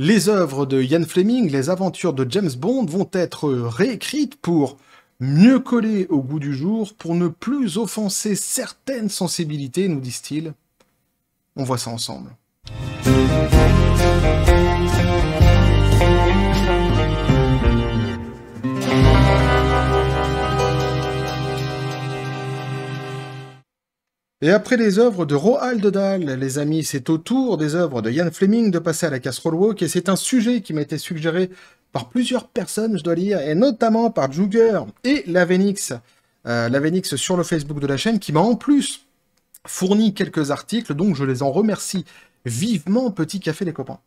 Les œuvres de Ian Fleming, les aventures de James Bond vont être réécrites pour mieux coller au goût du jour, pour ne plus offenser certaines sensibilités, nous disent-ils. On voit ça ensemble. Et après les œuvres de Roald Dahl, les amis, c'est au tour des œuvres de Ian Fleming de passer à la casserole woke, et c'est un sujet qui m'a été suggéré par plusieurs personnes, je dois dire, et notamment par Juger et Lavenix, Lavenix sur le Facebook de la chaîne, qui m'a en plus fourni quelques articles, donc je les en remercie vivement. Petit café les copains.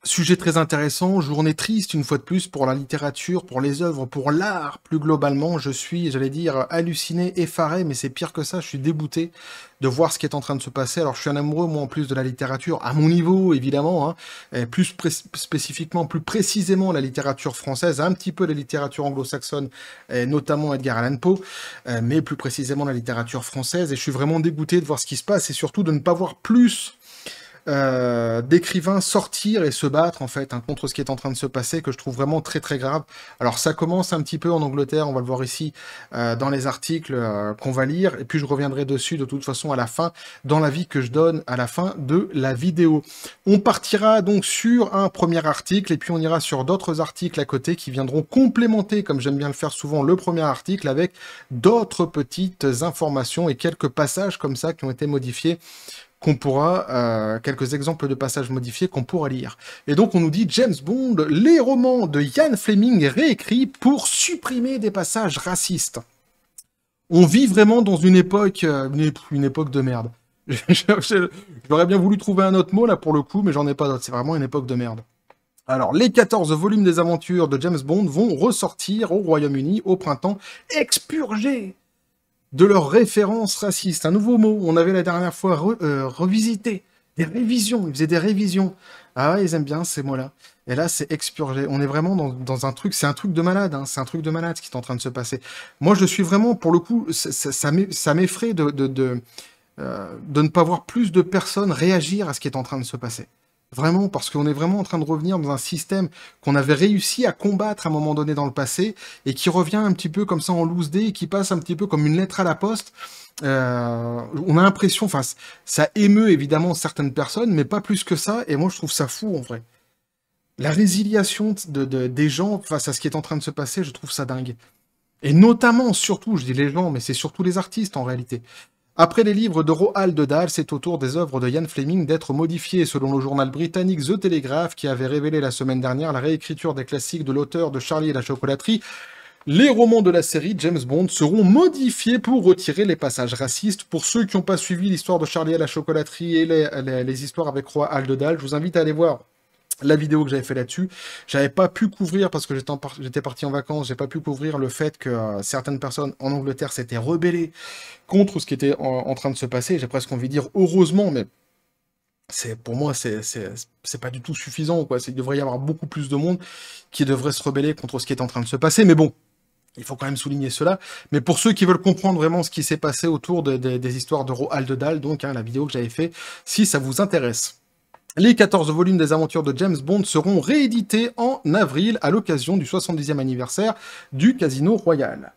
Sujet très intéressant, journée triste une fois de plus pour la littérature, pour les œuvres, pour l'art plus globalement. Je suis, j'allais dire, halluciné, effaré, mais c'est pire que ça, je suis dégoûté de voir ce qui est en train de se passer. Alors je suis un amoureux, moi, en plus de la littérature, à mon niveau, évidemment, hein, et plus spécifiquement, plus précisément la littérature française, un petit peu la littérature anglo-saxonne, notamment Edgar Allan Poe, mais plus précisément la littérature française, et je suis vraiment dégoûté de voir ce qui se passe, et surtout de ne pas voir plus d'écrivains sortir et se battre en fait contre ce qui est en train de se passer, que je trouve vraiment très très grave. Alors ça commence un petit peu en Angleterre, on va le voir ici dans les articles qu'on va lire, et puis je reviendrai dessus de toute façon à la fin, dans l'avis que je donne à la fin de la vidéo. On partira donc sur un premier article, et puis on ira sur d'autres articles à côté qui viendront complémenter, comme j'aime bien le faire souvent, le premier article avec d'autres petites informations et quelques passages comme ça qui ont été modifiés, qu'on pourra, quelques exemples de passages modifiés qu'on pourra lire. Et donc on nous dit James Bond, les romans de Ian Fleming réécrits pour supprimer des passages racistes. On vit vraiment dans une époque de merde. J'aurais bien voulu trouver un autre mot là pour le coup, mais j'en ai pas d'autre, c'est vraiment une époque de merde. Alors, les 14 volumes des aventures de James Bond vont ressortir au Royaume-Uni au printemps, expurgés de leurs références racistes. Un nouveau mot, on avait la dernière fois revisité, des révisions, ils faisaient des révisions. Ah ouais, ils aiment bien ces mots-là. Et là, c'est expurgé. On est vraiment dans un truc, c'est un truc de malade, hein, c'est un truc de malade ce qui est en train de se passer. Moi, je suis vraiment, pour le coup, ça m'effraie de ne pas voir plus de personnes réagir à ce qui est en train de se passer. Vraiment, parce qu'on est vraiment en train de revenir dans un système qu'on avait réussi à combattre à un moment donné dans le passé, et qui revient un petit peu comme ça en loose day, et qui passe un petit peu comme une lettre à la poste. On a l'impression, enfin, ça émeut évidemment certaines personnes, mais pas plus que ça, et moi je trouve ça fou en vrai. La résiliation des gens face à ce qui est en train de se passer, je trouve ça dingue. Et notamment, surtout, je dis les gens, mais c'est surtout les artistes en réalité. Après les livres de Roald Dahl, c'est au tour des œuvres de Ian Fleming d'être modifiées, selon le journal britannique The Telegraph, qui avait révélé la semaine dernière la réécriture des classiques de l'auteur de Charlie et la chocolaterie. Les romans de la série James Bond seront modifiés pour retirer les passages racistes. Pour ceux qui n'ont pas suivi l'histoire de Charlie et la chocolaterie et les histoires avec Roald Dahl, je vous invite à aller voir la vidéo que j'avais fait là-dessus. J'avais pas pu couvrir, parce que j'étais parti en vacances, j'ai pas pu couvrir le fait que certaines personnes en Angleterre s'étaient rebellées contre ce qui était en train de se passer. J'ai presque envie de dire heureusement, mais pour moi, c'est pas du tout suffisant, quoi. Il devrait y avoir beaucoup plus de monde qui devrait se rebeller contre ce qui est en train de se passer, mais bon. Il faut quand même souligner cela. Mais pour ceux qui veulent comprendre vraiment ce qui s'est passé autour des histoires de Roald Dahl, donc la vidéo que j'avais fait, si ça vous intéresse. Les 14 volumes des aventures de James Bond seront réédités en avril à l'occasion du 70e anniversaire du Casino Royal.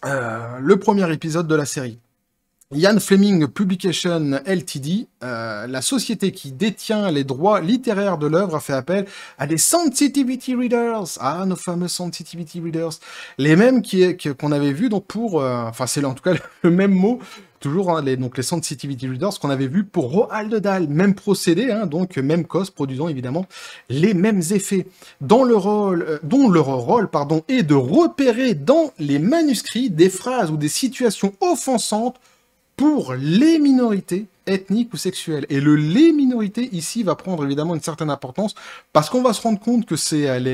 Le premier épisode de la série. Ian Fleming Publication Ltd, la société qui détient les droits littéraires de l'œuvre, a fait appel à des sensitivity readers. Ah, nos fameux sensitivity readers. Les mêmes qu'on avait vus donc pour... enfin, c'est en tout cas le même mot, toujours, hein, donc les sensitivity readers qu'on avait vus pour Roald Dahl. Même procédé, hein, donc même cause, produisant évidemment les mêmes effets. Dont leur rôle est de repérer dans les manuscrits des phrases ou des situations offensantes pour les minorités ethniques ou sexuelles. Et le « les minorités » ici va prendre évidemment une certaine importance, parce qu'on va se rendre compte que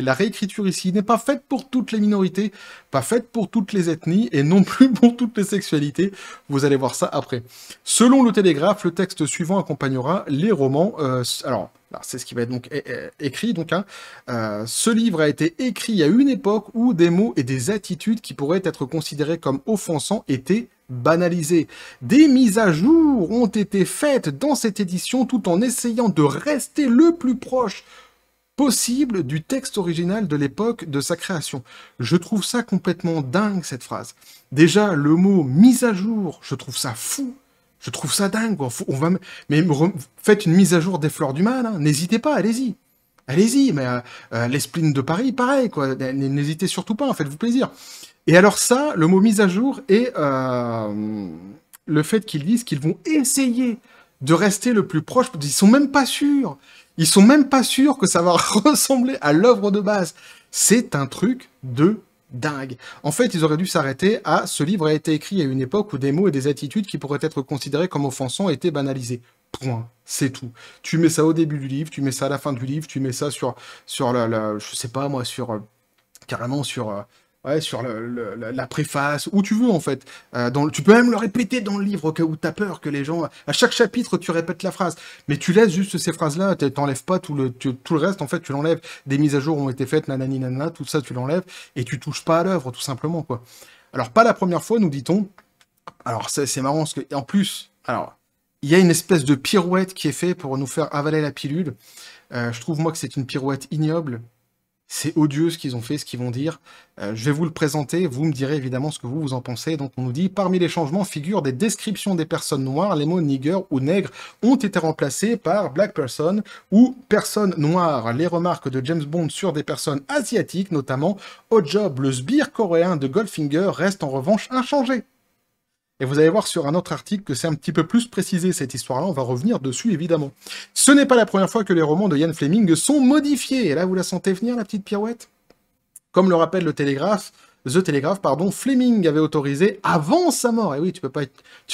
la réécriture ici n'est pas faite pour toutes les minorités, pas faite pour toutes les ethnies, et non plus pour toutes les sexualités. Vous allez voir ça après. Selon le Télégraphe, le texte suivant accompagnera les romans. Alors, Alors, c'est ce qui va être donc écrit. Donc, hein, ce livre a été écrit à une époque où des mots et des attitudes qui pourraient être considérés comme offensants étaient banalisés. Des mises à jour ont été faites dans cette édition tout en essayant de rester le plus proche possible du texte original de l'époque de sa création. Je trouve ça complètement dingue, cette phrase. Déjà, le mot mise à jour, je trouve ça fou. Je trouve ça dingue, quoi. Faites une mise à jour des Fleurs du Mal, hein. N'hésitez pas, allez-y. Allez-y, mais les spleens de Paris, pareil, quoi. N'hésitez surtout pas, faites-vous plaisir. Et alors ça, le mot mise à jour et le fait qu'ils disent qu'ils vont essayer de rester le plus proche, ils sont même pas sûrs. Ils sont même pas sûrs que ça va ressembler à l'œuvre de base. C'est un truc de dingue. En fait, ils auraient dû s'arrêter à ce livre a été écrit à une époque où des mots et des attitudes qui pourraient être considérés comme offensants étaient banalisés. Point. C'est tout. Tu mets ça au début du livre, tu mets ça à la fin du livre, tu mets ça sur je sais pas moi, carrément sur la préface, où tu veux en fait. Tu peux même le répéter dans le livre au cas où t'as peur que les gens... À chaque chapitre, tu répètes la phrase. Mais tu laisses juste ces phrases-là, t'enlèves pas tout le reste, en fait, tu l'enlèves. Des mises à jour ont été faites, nanani nanana, tout ça, tu l'enlèves, et tu touches pas à l'œuvre, tout simplement, quoi. Alors, pas la première fois, nous dit-on. Alors, c'est marrant, parce que, en plus, alors, il y a une espèce de pirouette qui est faite pour nous faire avaler la pilule. Je trouve, moi, que c'est une pirouette ignoble. C'est odieux ce qu'ils ont fait, ce qu'ils vont dire. Je vais vous le présenter, vous me direz évidemment ce que vous en pensez. Donc on nous dit, parmi les changements figurent des descriptions des personnes noires. Les mots nigger ou nègre ont été remplacés par black person ou personne noire. Les remarques de James Bond sur des personnes asiatiques, notamment Oddjob, le sbire coréen de Goldfinger, restent en revanche inchangés. Et vous allez voir sur un autre article que c'est un petit peu plus précisé cette histoire-là, on va revenir dessus évidemment. Ce n'est pas la première fois que les romans de Ian Fleming sont modifiés, et là vous la sentez venir la petite pirouette? Comme le rappelle The Telegraph, Fleming avait autorisé avant sa mort, et oui, tu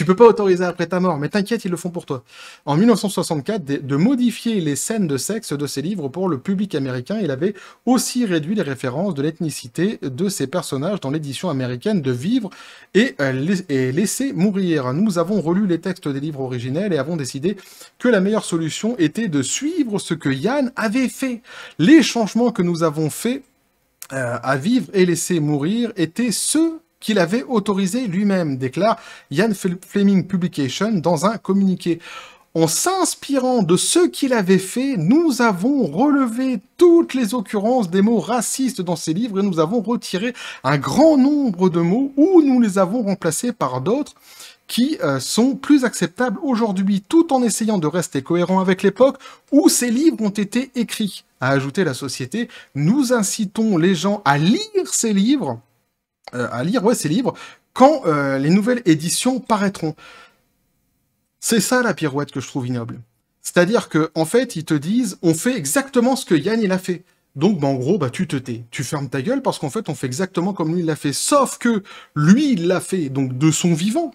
peux pas autoriser après ta mort, mais t'inquiète, ils le font pour toi. En 1964, de modifier les scènes de sexe de ses livres pour le public américain. Il avait aussi réduit les références de l'ethnicité de ses personnages dans l'édition américaine de Vivre et Laisser mourir. Nous avons relu les textes des livres originels et avons décidé que la meilleure solution était de suivre ce que Ian avait fait. Les changements que nous avons faits à Vivre et Laisser mourir étaient ceux qu'il avait autorisés lui-même, déclare Ian Fleming Publication dans un communiqué. En s'inspirant de ce qu'il avait fait, nous avons relevé toutes les occurrences des mots racistes dans ses livres et nous avons retiré un grand nombre de mots ou nous les avons remplacés par d'autres qui sont plus acceptables aujourd'hui, tout en essayant de rester cohérent avec l'époque où ces livres ont été écrits. A ajouté la société, nous incitons les gens à lire ces livres, ces livres, quand les nouvelles éditions paraîtront. C'est ça la pirouette que je trouve ignoble. C'est-à-dire que en fait, ils te disent, on fait exactement ce que Yann il a fait. Donc, en gros, tu te tais. Tu fermes ta gueule parce qu'en fait, on fait exactement comme lui il l'a fait. Sauf que lui, il l'a fait donc de son vivant.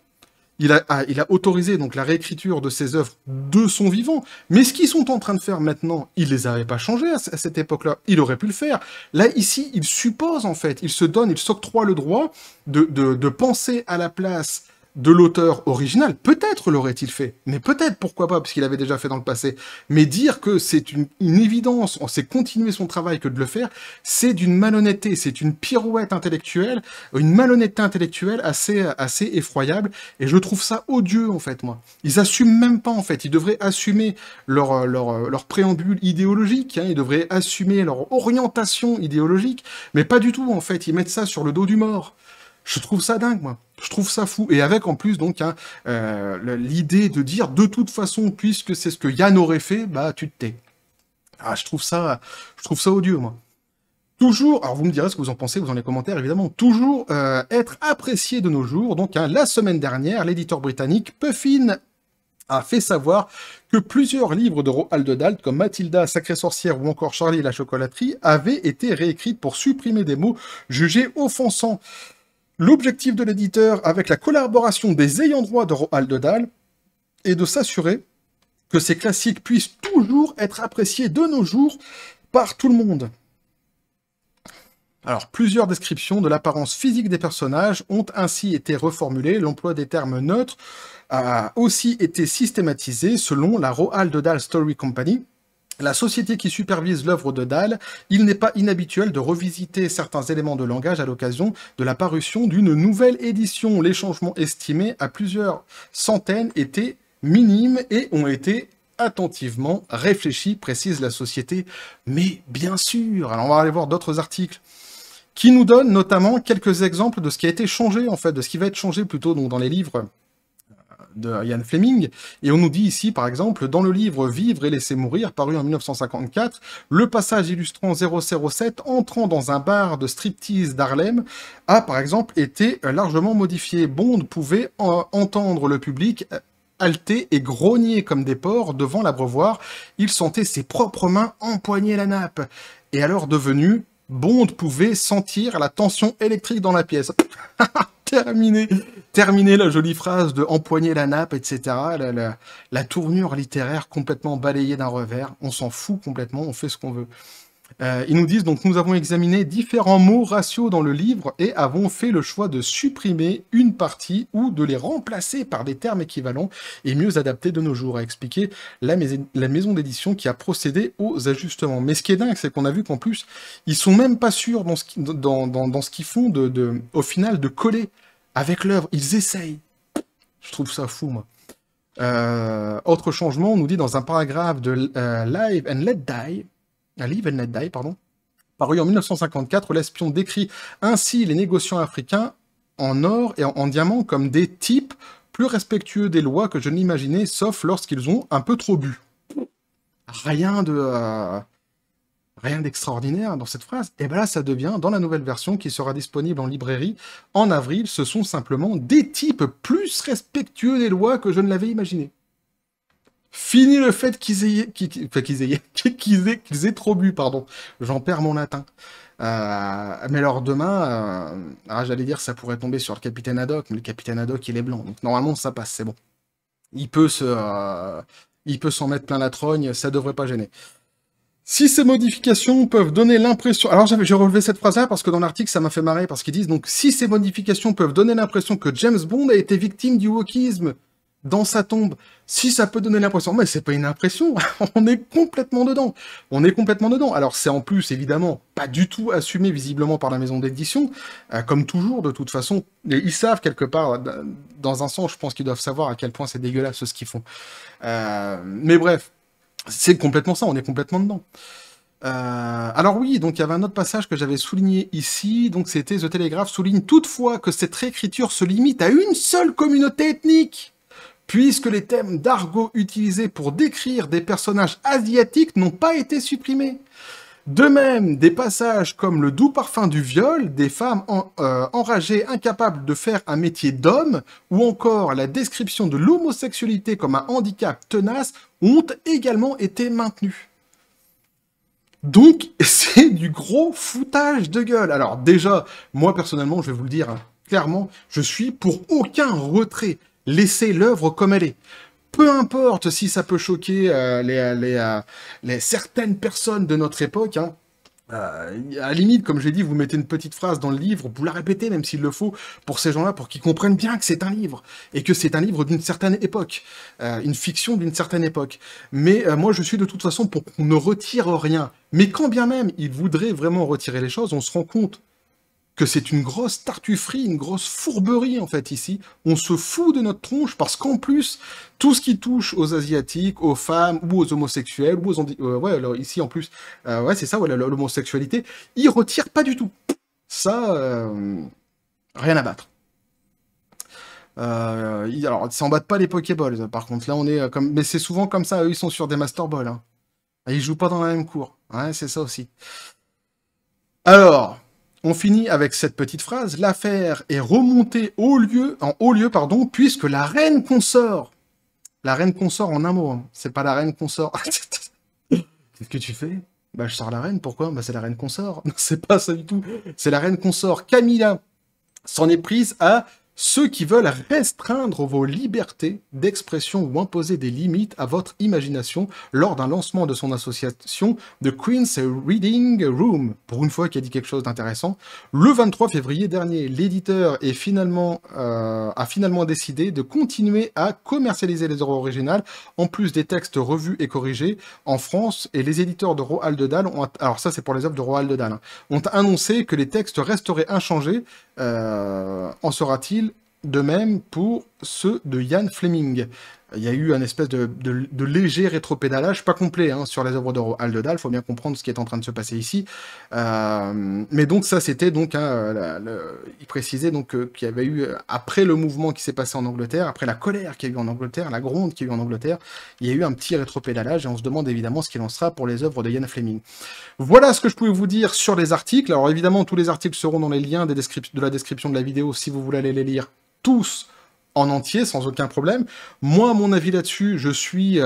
Il a autorisé donc la réécriture de ses œuvres de son vivant. Mais ce qu'ils sont en train de faire maintenant, il les avait pas changés à cette époque-là. Il aurait pu le faire. Là, ici, il suppose, en fait, il s'octroie le droit de penser à la place de l'auteur original. Peut-être l'aurait-il fait, mais peut-être, pourquoi pas, parce qu'il avait déjà fait dans le passé. Mais dire que c'est une évidence, on sait continuer son travail que de le faire, c'est d'une malhonnêteté, c'est une pirouette intellectuelle, une malhonnêteté intellectuelle assez effroyable, et je trouve ça odieux, en fait, moi. Ils assument même pas, en fait, ils devraient assumer leur préambule idéologique, hein, ils devraient assumer leur orientation idéologique, mais pas du tout, en fait, ils mettent ça sur le dos du mort. Je trouve ça dingue, moi. Je trouve ça fou. Et avec, en plus, donc, hein, l'idée de dire, de toute façon, puisque c'est ce que Yann aurait fait, tu te tais. Ah, je trouve ça odieux, moi. Toujours, alors vous me direz ce que vous en pensez, vous dans les commentaires, évidemment, toujours être apprécié de nos jours. Donc, hein, la semaine dernière, l'éditeur britannique Puffin a fait savoir que plusieurs livres de Roald Dahl, comme Mathilda, Sacrée Sorcière ou encore Charlie et la Chocolaterie, avaient été réécrits pour supprimer des mots jugés offensants. L'objectif de l'éditeur, avec la collaboration des ayants droit de Roald Dahl, est de s'assurer que ces classiques puissent toujours être appréciés de nos jours par tout le monde. Alors, plusieurs descriptions de l'apparence physique des personnages ont ainsi été reformulées. L'emploi des termes neutres a aussi été systématisé selon la Roald Dahl Story Company, La société qui supervise l'œuvre de Dahl, il n'est pas inhabituel de revisiter certains éléments de langage à l'occasion de la parution d'une nouvelle édition. Les changements estimés à plusieurs centaines étaient minimes et ont été attentivement réfléchis, précise la société. Mais bien sûr, alors on va aller voir d'autres articles qui nous donnent notamment quelques exemples de ce qui a été changé, en fait, de ce qui va être changé plutôt donc, dans les livres de Ian Fleming, et on nous dit ici, par exemple, dans le livre Vivre et laisser mourir, paru en 1954, le passage illustrant 007 entrant dans un bar de striptease d'Harlem a, par exemple, été largement modifié. Bond pouvait entendre le public halter et grogner comme des porcs devant l'abreuvoir. Il sentait ses propres mains empoigner la nappe. Et alors devenu, Bond pouvait sentir la tension électrique dans la pièce. Terminé la jolie phrase de empoigner la nappe, etc. La tournure littéraire complètement balayée d'un revers. On s'en fout complètement, on fait ce qu'on veut. Ils nous disent donc nous avons examiné différents mots raciaux dans le livre et avons fait le choix de supprimer une partie ou de les remplacer par des termes équivalents et mieux adaptés de nos jours, a expliqué la maison d'édition qui a procédé aux ajustements. Mais ce qui est dingue, c'est qu'on a vu qu'en plus, ils sont même pas sûrs dans ce qu'ils font au final de coller avec l'œuvre. Ils essayent. Je trouve ça fou, moi. Autre changement, on nous dit dans un paragraphe de Live and Let Die, paru en 1954, l'espion décrit ainsi les négociants africains en or et en diamant comme des types plus respectueux des lois que je n'imaginais, sauf lorsqu'ils ont un peu trop bu. Rien d'extraordinaire dans cette phrase. Et bien là, ça devient, dans la nouvelle version qui sera disponible en librairie en avril, ce sont simplement des types plus respectueux des lois que je ne l'avais imaginé. Fini le fait qu'ils aient trop bu, pardon. J'en perds mon latin. Mais alors demain, j'allais dire ça pourrait tomber sur le capitaine Haddock, mais le capitaine Haddock il est blanc, donc normalement ça passe, c'est bon. Il peut s'en mettre plein la trogne, ça devrait pas gêner. Si ces modifications peuvent donner l'impression... Alors j'ai relevé cette phrase-là parce que dans l'article ça m'a fait marrer, parce qu'ils disent donc si ces modifications peuvent donner l'impression que James Bond a été victime du wokisme dans sa tombe, si ça peut donner l'impression, mais c'est pas une impression, on est complètement dedans. Alors c'est en plus, évidemment, pas du tout assumé visiblement par la maison d'édition, comme toujours, de toute façon, ils savent quelque part, dans un sens, je pense qu'ils doivent savoir à quel point c'est dégueulasse ce qu'ils font. Mais bref, c'est complètement ça, on est complètement dedans. Alors oui, donc il y avait un autre passage que j'avais souligné ici, donc c'était The Telegraph souligne toutefois que cette réécriture se limite à une seule communauté ethnique, puisque les thèmes d'argot utilisés pour décrire des personnages asiatiques n'ont pas été supprimés. De même, des passages comme le doux parfum du viol, des femmes enragées incapables de faire un métier d'homme, ou encore la description de l'homosexualité comme un handicap tenace, ont également été maintenus. Donc, c'est du gros foutage de gueule. Alors déjà, moi personnellement, je vais vous le dire clairement, je suis pour aucun retrait. Laissez l'œuvre comme elle est. Peu importe si ça peut choquer certaines personnes de notre époque, hein. À la limite, comme j'ai dit, vous mettez une petite phrase dans le livre, vous la répétez même s'il le faut, pour ces gens-là, pour qu'ils comprennent bien que c'est un livre, et que c'est un livre d'une certaine époque, une fiction d'une certaine époque. Mais moi, je suis de toute façon pour qu'on ne retire rien. Mais quand bien même il voudrait vraiment retirer les choses, on se rend compte que c'est une grosse tartufferie, une grosse fourberie, en fait, ici. On se fout de notre tronche, parce qu'en plus, tout ce qui touche aux Asiatiques, aux femmes, ou aux homosexuels, ou aux... ouais, alors ici, en plus, ouais, c'est ça, ouais, l'homosexualité, ils retirent pas du tout. Ça, rien à battre. Alors, ils s'en battent pas les Pokéballs, par contre. Là, on est comme... Mais c'est souvent comme ça, eux, ils sont sur des Master Balls. Hein. Ils jouent pas dans la même cour. Ouais, c'est ça aussi. Alors... On finit avec cette petite phrase. L'affaire est remontée en haut lieu, puisque la reine consort. La reine consort en un mot. Hein. C'est pas la reine consort. Qu'est-ce que tu fais? Bah, je sors la reine. Pourquoi? Bah, c'est la reine consort. Non, c'est pas ça du tout. C'est la reine consort. Camilla s'en est prise à ceux qui veulent restreindre vos libertés d'expression ou imposer des limites à votre imagination lors d'un lancement de son association The Queen's Reading Room. Pour une fois qui a dit quelque chose d'intéressant. Le 23 février dernier, l'éditeur a finalement décidé de continuer à commercialiser les œuvres originales, en plus des textes revus et corrigés en France, et les éditeurs de Roald Dahl alors ça c'est pour les œuvres de Roald Dahl, ont annoncé que les textes resteraient inchangés. En sera-t-il de même pour ceux de Ian Fleming? Il y a eu un espèce de léger rétropédalage, pas complet, sur les œuvres de Roald Dahl, il faut bien comprendre ce qui est en train de se passer ici. Mais donc ça, c'était donc, il précisait donc qu'il y avait eu, après le mouvement qui s'est passé en Angleterre, après la colère qu'il y a eu en Angleterre, la gronde qu'il y a eu en Angleterre, il y a eu un petit rétropédalage, et on se demande évidemment ce qu'il en sera pour les œuvres de Ian Fleming. Voilà ce que je pouvais vous dire sur les articles. Alors évidemment, tous les articles seront dans les liens de la description de la vidéo, si vous voulez aller les lire tous en entier, sans aucun problème. Moi, mon avis là-dessus, je suis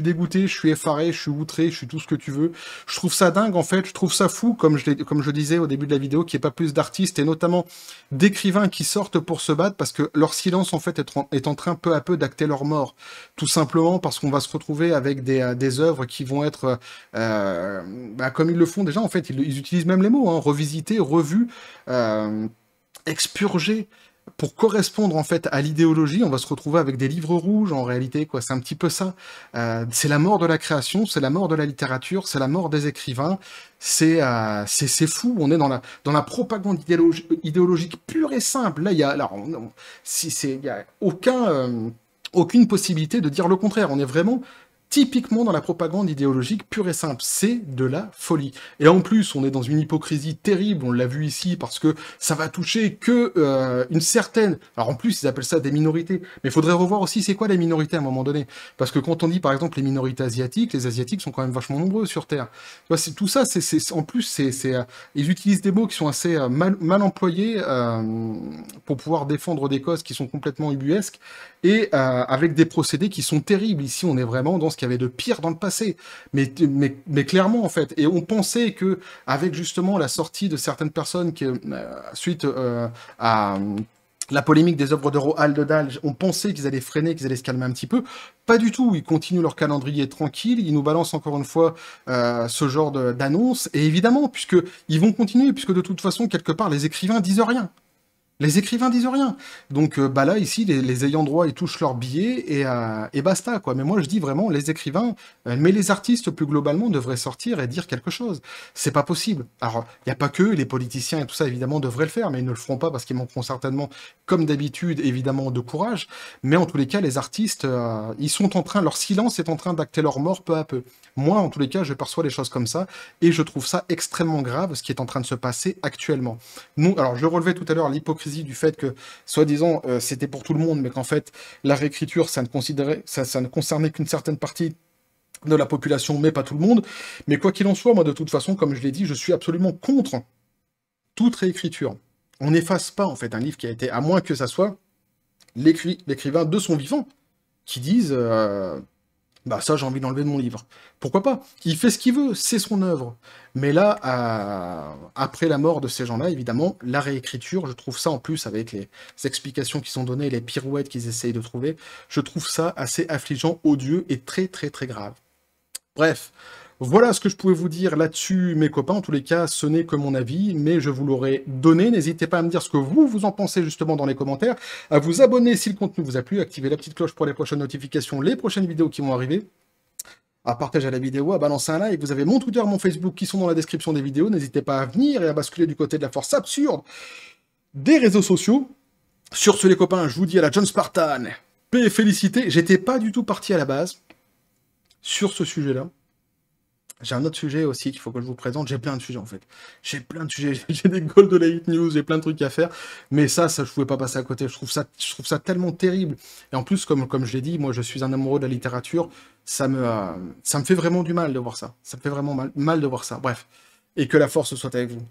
dégoûté, je suis effaré, je suis outré, je suis tout ce que tu veux. Je trouve ça dingue, en fait, je trouve ça fou, comme je disais au début de la vidéo, qu'il n'y ait pas plus d'artistes, et notamment d'écrivains qui sortent pour se battre, parce que leur silence, en fait, est en train peu à peu d'acter leur mort. Tout simplement parce qu'on va se retrouver avec des œuvres qui vont être, comme ils le font déjà, en fait, ils utilisent même les mots, revisiter, revu, expurger. Pour correspondre en fait à l'idéologie, on va se retrouver avec des livres rouges en réalité, quoi. C'est un petit peu ça. C'est la mort de la création, c'est la mort de la littérature, c'est la mort des écrivains. C'est fou. On est dans la propagande idéologique pure et simple. Là, il y a aucune possibilité de dire le contraire. On est vraiment typiquement dans la propagande idéologique pure et simple. C'est de la folie. Et en plus, on est dans une hypocrisie terrible, on l'a vu ici, parce que ça va toucher que une certaine... Alors en plus, ils appellent ça des minorités. Mais il faudrait revoir aussi c'est quoi les minorités à un moment donné. Parce que quand on dit par exemple les minorités asiatiques, les asiatiques sont quand même vachement nombreux sur Terre. Tout ça, en plus, ils utilisent des mots qui sont assez mal employés pour pouvoir défendre des causes qui sont complètement ubuesques et avec des procédés qui sont terribles. Ici, on est vraiment dans ce qu'il y avait de pire dans le passé. Mais clairement, en fait. Et on pensait que, avec justement la sortie de certaines personnes suite à la polémique des œuvres de Roald Dahl, on pensait qu'ils allaient freiner, qu'ils allaient se calmer un petit peu. Pas du tout. Ils continuent leur calendrier tranquille. Ils nous balancent encore une fois ce genre d'annonces. Et évidemment, puisque ils vont continuer, puisque de toute façon, quelque part, les écrivains disent rien. Les écrivains disent rien. Donc là, ici, les ayants droit, ils touchent leur billet et basta, quoi. Mais moi, je dis vraiment, les écrivains, mais les artistes, plus globalement, devraient sortir et dire quelque chose. C'est pas possible. Alors, il n'y a pas que les politiciens et tout ça, évidemment, devraient le faire, mais ils ne le feront pas parce qu'ils manqueront certainement, comme d'habitude, évidemment, de courage. Mais en tous les cas, les artistes, ils sont leur silence est en train d'acter leur mort peu à peu. Moi, en tous les cas, je perçois les choses comme ça, et je trouve ça extrêmement grave, ce qui est en train de se passer actuellement. Alors, je relevais tout à l'heure l'hypocrisie du fait que, soi-disant, c'était pour tout le monde, mais qu'en fait, la réécriture, ça ne concernait qu'une certaine partie de la population, mais pas tout le monde. Mais quoi qu'il en soit, moi, de toute façon, comme je l'ai dit, je suis absolument contre toute réécriture. On n'efface pas, en fait, un livre qui a été, à moins que ça soit l'écrivain de son vivant, qui dise... ça, j'ai envie d'enlever de mon livre. Pourquoi pas? Il fait ce qu'il veut, c'est son œuvre. Mais là, après la mort de ces gens-là, évidemment, la réécriture, je trouve ça, en plus, avec les explications qui sont données, les pirouettes qu'ils essayent de trouver, je trouve ça assez affligeant, odieux et très, très, très grave. Bref, voilà ce que je pouvais vous dire là-dessus, mes copains. En tous les cas, ce n'est que mon avis, mais je vous l'aurais donné. N'hésitez pas à me dire ce que vous en pensez justement dans les commentaires, à vous abonner si le contenu vous a plu, activer la petite cloche pour les prochaines notifications, les prochaines vidéos qui vont arriver, à partager la vidéo, à balancer un like. Vous avez mon Twitter, mon Facebook qui sont dans la description des vidéos. N'hésitez pas à venir et à basculer du côté de la force absurde des réseaux sociaux. Sur ce, les copains, je vous dis à la John Spartan. Paix et félicité. J'étais pas du tout parti à la base sur ce sujet-là. J'ai un autre sujet aussi qu'il faut que je vous présente. J'ai plein de sujets, en fait. J'ai plein de sujets. J'ai des Golden Elite News, j'ai plein de trucs à faire. Mais ça, je pouvais pas passer à côté. Je trouve ça tellement terrible. Et en plus, comme je l'ai dit, moi, je suis un amoureux de la littérature. Ça me fait vraiment du mal de voir ça. Ça me fait vraiment mal de voir ça. Bref. Et que la force soit avec vous.